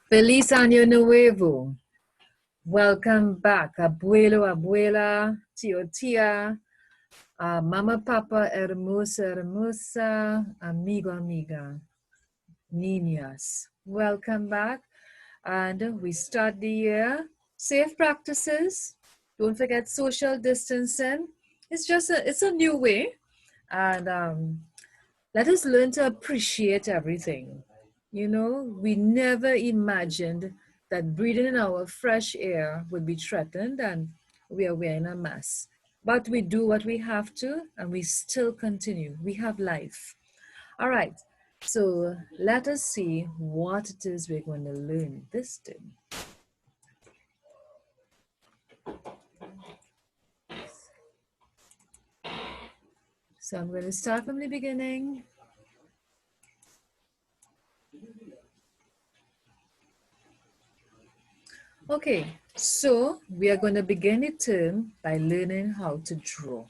Feliz Año Nuevo. Welcome back, abuelo, abuela, tío, tía, mama, papa, hermosa, hermosa, amigo, amiga, niñas. Welcome back. And we start the year. Safe practices. Don't forget social distancing. It's a new way. And let us learn to appreciate everything. You know, we never imagined that breathing in our fresh air would be threatened and we are wearing a mask. But we do what we have to and we still continue. We have life. All right, so let us see what it is we're going to learn this day. So I'm going to start from the beginning. Okay, so we are going to begin the term by learning how to draw.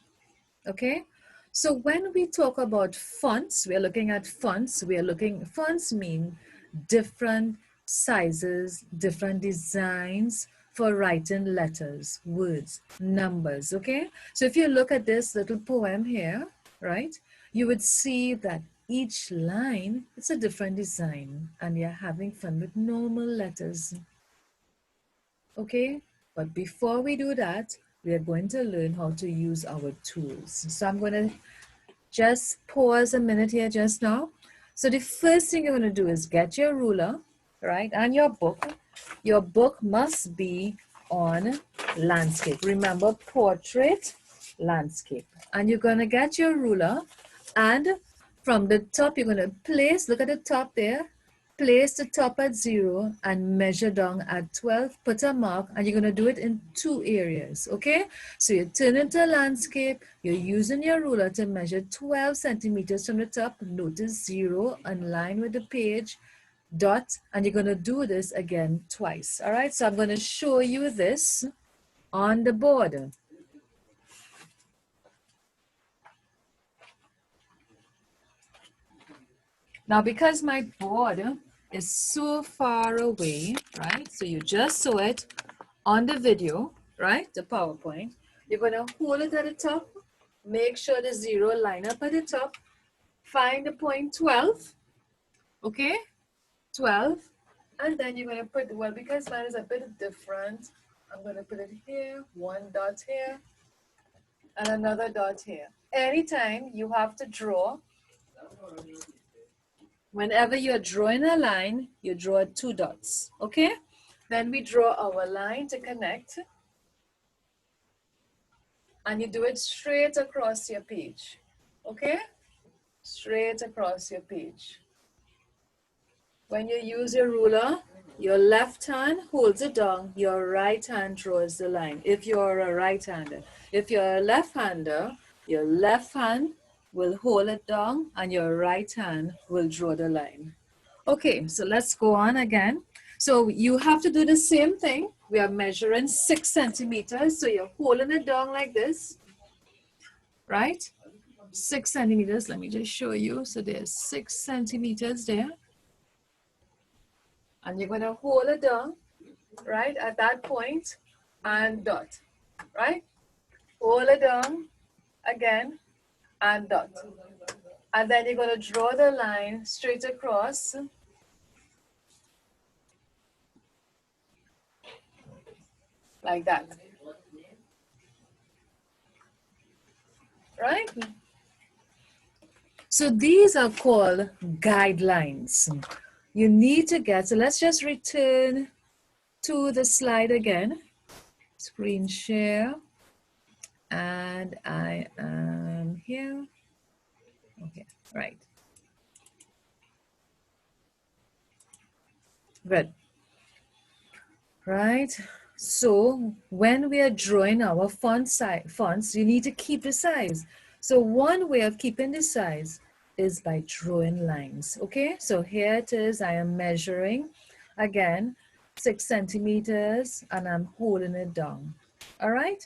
Okay, so when we talk about fonts, we are looking at fonts. Fonts mean different sizes, different designs for writing letters, words, numbers. Okay, so if you look at this little poem here, right, you would see that each line is a different design and you're having fun with normal letters. Okay, but before we do that, we are going to learn how to use our tools. So I'm going to just pause a minute here just now. So the first thing you're going to do is get your ruler, right, and your book. Your book must be on landscape. Remember, portrait, landscape. And you're going to get your ruler, and from the top, you're going to place, look at the top there, place the top at 0 and measure down at 12, put a mark, and you're going to do it in 2 areas, okay? So you turn into a landscape, you're using your ruler to measure 12 centimeters from the top, notice 0 in line with the page, dot, and you're going to do this again twice, all right? So I'm going to show you this on the board. Now, because my board is so far away, right? So you just saw it on the video, right? The PowerPoint. You're going to hold it at the top. Make sure the 0 line up at the top. Find the point 12. Okay? 12. And then you're going to put, well, because mine is a bit different, I'm going to put it here, 1 dot here, and another dot here. Anytime you have to draw, whenever you're drawing a line, you draw 2 dots, okay? Then we draw our line to connect. And you do it straight across your page, okay? Straight across your page. When you use your ruler, your left hand holds it down, your right hand draws the line. If you're a right-hander. If you're a left-hander, your left hand will hold it down and your right hand will draw the line. Okay, so let's go on again. So you have to do the same thing. We are measuring 6 centimeters. So you're holding it down like this, right? 6 centimeters. Let me just show you. So there's 6 centimeters there. And you're going to hold it down, right, at that point and dot, right? Hold it down again and dot. And then you're going to draw the line straight across. Like that. Right? So these are called guidelines. You need to get, so let's just return to the slide again. Screen share. And I am here. Okay, right. Good. Right. So when we are drawing our fonts, you need to keep the size. So one way of keeping the size is by drawing lines. Okay, so here it is. I am measuring again 6 centimeters and I'm holding it down. All right.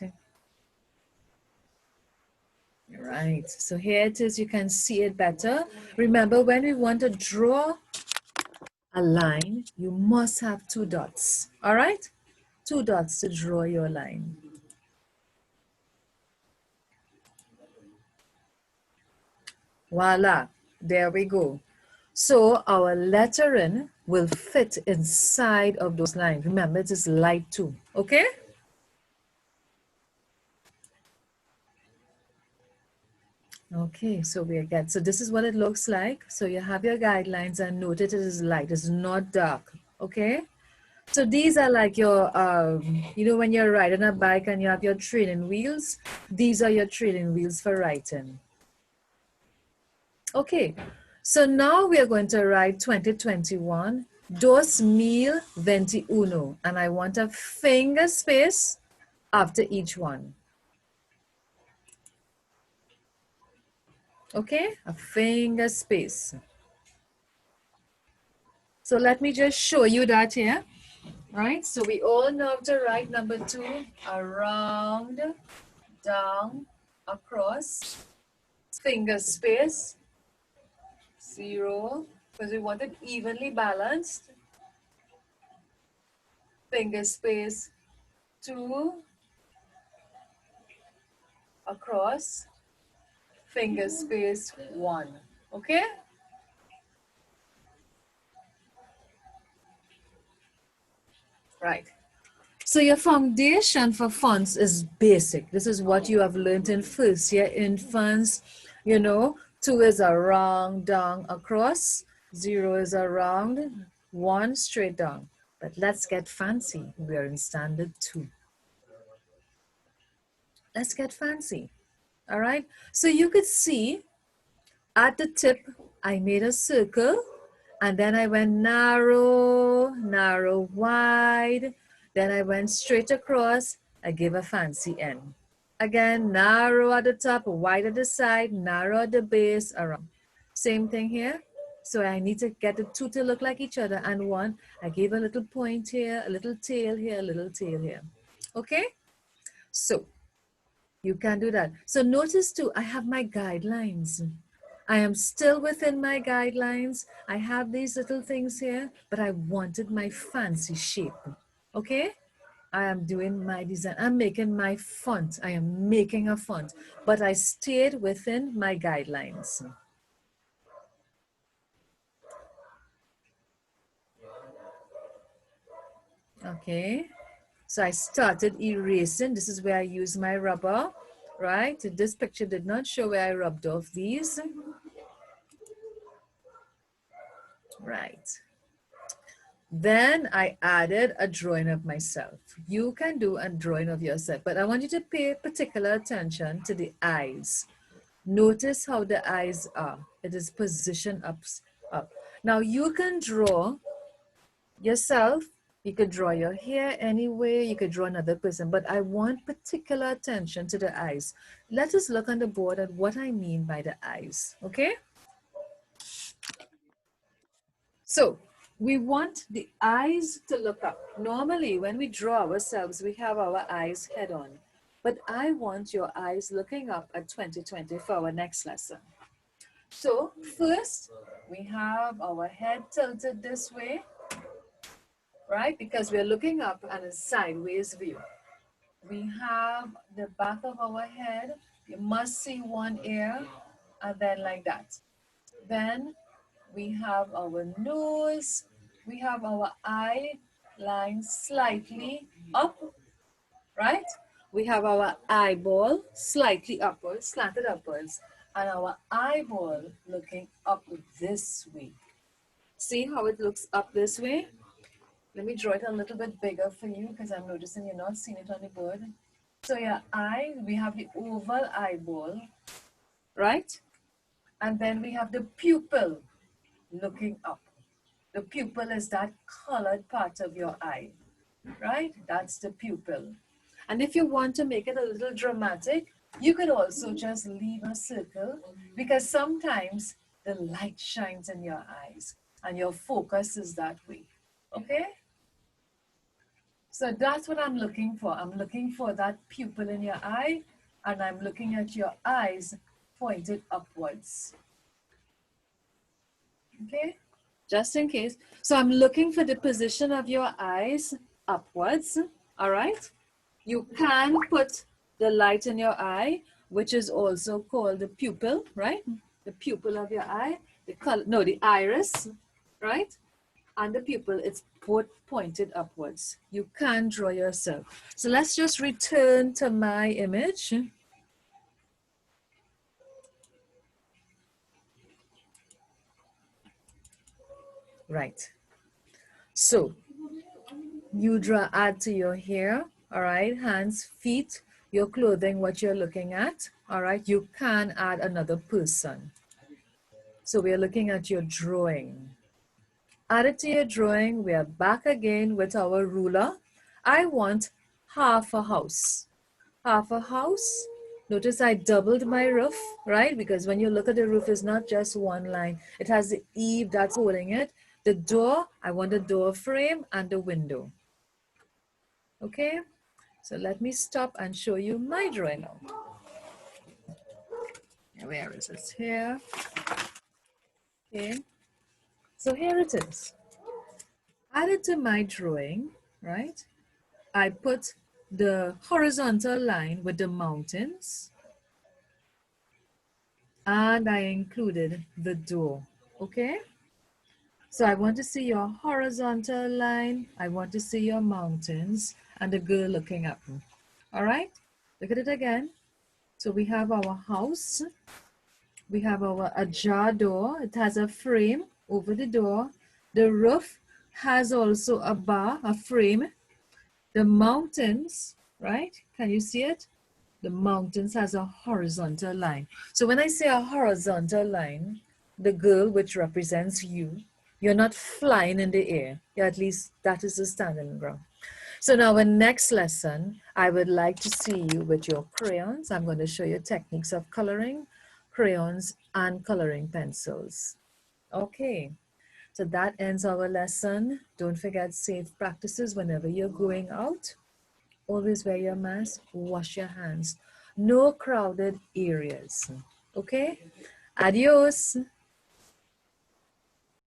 Right, so here it is, you can see it better. Remember, when we want to draw a line, you must have two dots. All right? Two dots to draw your line. Voila, there we go. So our lettering will fit inside of those lines. Remember, it is light too, okay? Okay, so so this is what it looks like. So you have your guidelines and note it is light, it's not dark, okay? So these are like your, you know, when you're riding a bike and you have your training wheels, these are your training wheels for writing. Okay, so now we are going to write 2021, 2021, and I want a finger space after each one. Okay, a finger space. So let me just show you that here, right? So we all know how to write number 2, around, down, across, finger space, 0, because we want it evenly balanced, finger space, 2, across, finger space, 1, okay? Right. So your foundation for fonts is basic. This is what you have learned in first year infants. You know, 2 is around, down, across. 0 is around, 1 straight down. But let's get fancy. We're in standard 2. Let's get fancy. All right. So you could see at the tip, I made a circle and then I went narrow, narrow, wide. Then I went straight across. I gave a fancy end. Again, narrow at the top, wide at the side, narrow at the base, around. Same thing here. So I need to get the two to look like each other. And one, I gave a little point here, a little tail here, a little tail here. Okay? So you can do that. So notice too, I have my guidelines. I am still within my guidelines. I have these little things here, but I wanted my fancy shape. Okay? I am doing my design. I'm making my font. I am making a font, but I stayed within my guidelines. Okay? So I started erasing. This is where I use my rubber, right? This picture did not show where I rubbed off these. Right. Then I added a drawing of myself. You can do a drawing of yourself, but I want you to pay particular attention to the eyes. Notice how the eyes are. It is positioned up. Now you can draw yourself. You could draw your hair anyway. You could draw another person, but I want particular attention to the eyes. Let us look on the board at what I mean by the eyes, okay? So we want the eyes to look up. Normally, when we draw ourselves, we have our eyes head on. But I want your eyes looking up at 2020 for our next lesson. So first, we have our head tilted this way, right? Because we're looking up at a sideways view. We have the back of our head. You must see one ear, and then like that. Then we have our nose, we have our eye line slightly up, right? We have our eyeball slightly upwards, slanted upwards, and our eyeball looking up this way. See how it looks up this way? Let me draw it a little bit bigger for you because I'm noticing you're not seeing it on the board. So your eye, we have the oval eyeball, right? And then we have the pupil looking up. The pupil is that colored part of your eye, right? That's the pupil. And if you want to make it a little dramatic, you could also just leave a circle because sometimes the light shines in your eyes and your focus is that way, okay? So that's what I'm looking for. I'm looking for that pupil in your eye and I'm looking at your eyes pointed upwards, okay? just in case. So I'm looking for the position of your eyes upwards, all right? You can put the light in your eye, which is also called the pupil, right? The pupil of your eye, the color, no, the iris, right? And the pupil, it's both pointed upwards. You can draw yourself. So let's just return to my image. Right. So you draw, add to your hair, all right, hands, feet, your clothing, what you're looking at, all right. You can add another person. So we're looking at your drawing. Add it to your drawing. We are back again with our ruler. I want half a house. Half a house. Notice I doubled my roof, right? Because when you look at the roof, it's not just one line. It has the eave that's holding it. The door, I want the door frame and the window. Okay? So let me stop and show you my drawing now. Where is it? Here. Okay. So here it is. Added to my drawing, right? I put the horizontal line with the mountains and I included the door, okay? So I want to see your horizontal line, I want to see your mountains and the girl looking up. All right, look at it again. So we have our house, we have our ajar door, it has a frame over the door. The roof has also a bar, a frame. The mountains, right? Can you see it? The mountains has a horizontal line. So when I say a horizontal line, the girl, which represents you, you're not flying in the air. Yeah, at least that is the standing ground. So now in next lesson, I would like to see you with your crayons. I'm going to show you techniques of coloring, crayons and coloring pencils. Okay, so that ends our lesson. Don't forget safe practices whenever you're going out. Always wear your mask, wash your hands. No crowded areas. Okay? Adios.